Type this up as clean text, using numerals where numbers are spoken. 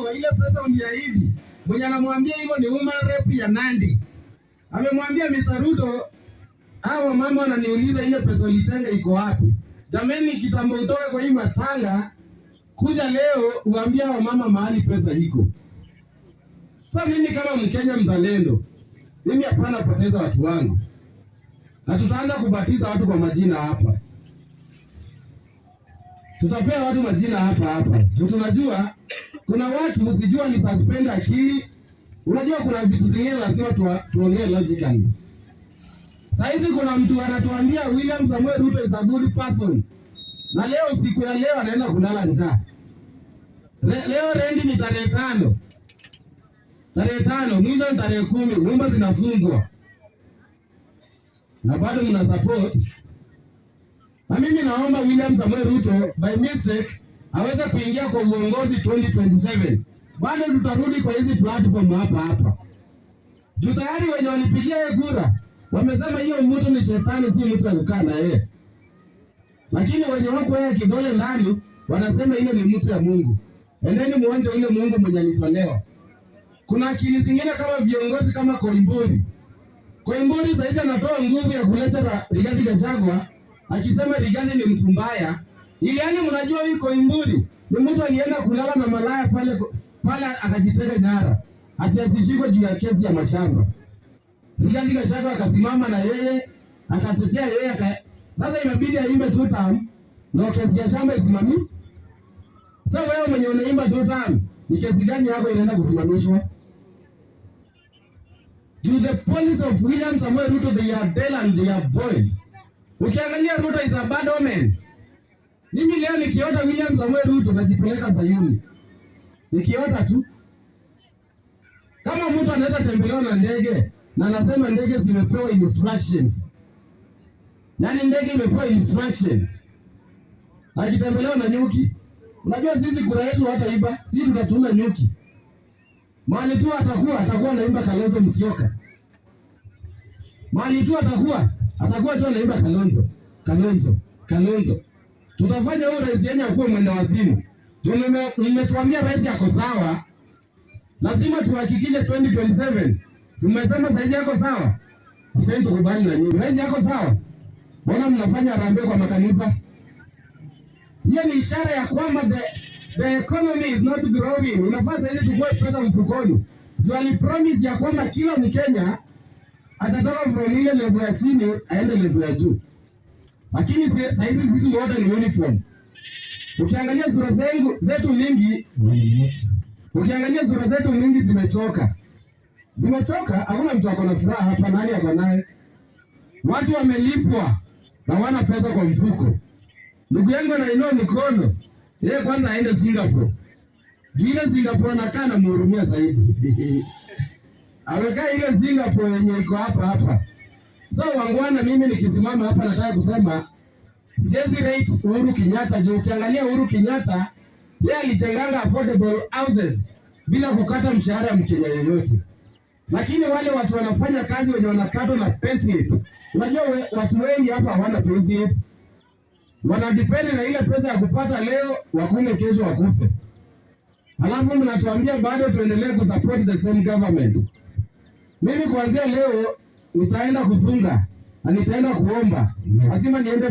wa ile pesa uliahidi. Mwenye anamwambia hivyo ni woman rep ya Nandi. Amemwambia Mr. Ruto, hao mama wananiuliza ile pesa ulitenga iko wapi? Jameni, kitambo utoke kwa hii matanga, kuja leo uambie hao mama mahali pesa iko. Sasa mimi kama Mkenya mzalendo, mimi hapana poteza watu wangu. Na tutaanza kubatiza watu kwa majina hapa. Tutapea watu majina hapa. Tunajua kuna watu usijua ni suspend akili. Unajua kuna vitu zingine lazima tuongee logically. Saizi kuna mtu anatuambia William Samuel Ruto is a good person. Na leo siku ya leo anaenda kulala njaa. Leo rendi ni tarehe 5. Tarehe 5, mwisho ni tarehe 10, nyumba zinafungwa. Na bado mna support. Na mimi naomba William Samuel Ruto by mistake aweze kuingia kwa uongozi 2027. Bado tutarudi kwa hizi platform hapa. Juu tayari wenye walipigia yeye kura wamesema hiyo mtu ni shetani, si mtu akukaa na yeye. Lakini wenye wako yeye kidole ndani wanasema ile ni mtu ya Mungu. Endeni muonje ile Mungu mwenye alitolewa. Kuna akili zingine kama viongozi kama Koimburi. Koimburi sasa anatoa nguvu ya kuleta Rigathi Gachagua akisema Rigathi ni mtu mbaya. Ili yani mnajua hii Koimburi ni mtu alienda kulala na malaya pale akajitega nyara. Atiasishikwe juu ya kesi ya mashamba. Rigathi Gachagua akasimama na yeye akatetea yeye sasa imebidi aimbe 2 term na kesi ya shamba isimami. Sasa wewe mwenye unaimba 2 term ni kesi gani yako inaenda kusimamishwa? To the police of William Samuel Ruto, they are dull and they are void. Ukiangalia Ruto is a bad omen. Mimi leo nikiota William Samuel Ruto najipeleka Sayuni. Nikiota tu. Kama mtu anaweza tembelewa na ndege na anasema ndege zimepewa instructions. Yaani ndege imepewa instructions. Akitembelewa na nyuki. Unajua sisi kura yetu hata iba, sisi tutatuma nyuki. Mahali tu atakuwa anaimba Kalonzo Musyoka. Mahali tu atakuwa tu anaimba Kalonzo. Tutafanya huyo rais yenye akuwe mwenda wazimu. Nimetuambia rais yako sawa. Lazima tuhakikishe 2027. Si mmesema saizi yako sawa? Sasa tukubali na nyinyi. Rais yako sawa? Mbona mnafanya harambee kwa makanisa? Hiyo ni ishara ya kwamba the economy is not growing. Unafaa saizi tukue pesa mfukoni. Tuali promise ya kwamba kila Mkenya atatoka from ile level ya chini aende level ya juu. Lakini saizi sisi wote ni uniform. Ukiangalia sura zetu mingi zimechoka. Hakuna mtu ako na furaha hapa, nani ako naye? Watu wamelipwa na wana pesa kwa mfuko. Ndugu yangu anainua mikono. Yeye kwanza aende Singapore. Ile Singapore anakaa na mhurumia zaidi. Amekaa ile Singapore yenye iko hapa. So wangwana, mimi nikisimama hapa nataka kusema siwezi rate Uhuru Kenyatta juu ukiangalia Uhuru Kenyatta yeye alijenganga affordable houses bila kukata mshahara Mkenya yoyote. Lakini wale watu wanafanya kazi wenye wanakata na payslip. Unajua watu wengi hapa hawana payslip. Wanadepend na ile pesa ya kupata leo wakule kesho wakufe. Halafu mnatuambia bado tuendelee kusupport the same government. Mimi kuanzia leo nitaenda kufunga na nitaenda kuomba. Lazima niende